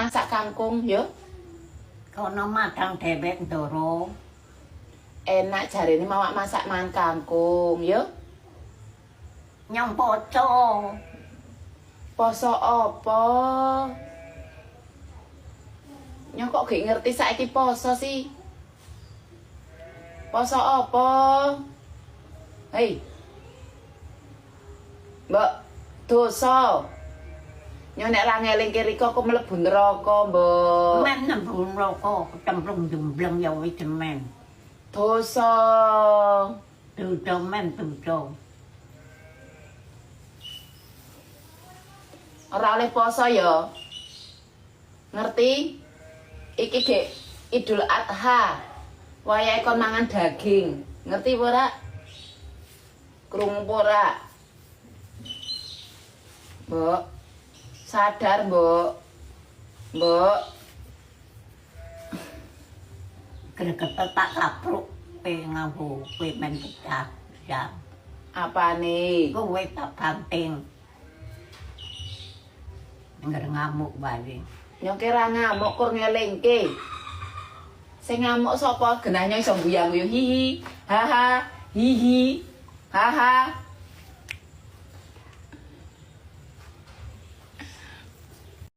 masak kangkung, yo. Kono madang dhewek ndoro. Enak jarene mawak masak mangan kangkung, yo. Nyong poco. Poso apa? Nyong kok gak ngerti saiki poso sih. Poso apa? Hei. Mbak, dosa. Nyong nek ra ngelingke riko aku mlebu neraka, Mbok. Men nembung roko kecemplung jumbleng ya wis men. Dosa. Dudo men dudo. Ora oleh poso ya. Ngerti? Iki gek Idul Adha. Wayahe kon mangan daging. Ngerti apa ora? Krungu apa ora? Mbok. Sadar, Mbok. Mbok. Greget tak kapruk nganggo kowe men pecah. Ya. Apane? Kowe tak banting. Ngamuk wae. Nyong kira ngamuk kur ngelingke. Sing ngamuk sapa? Genahnya iso guyang-guyu hihi, haha, hihi, haha.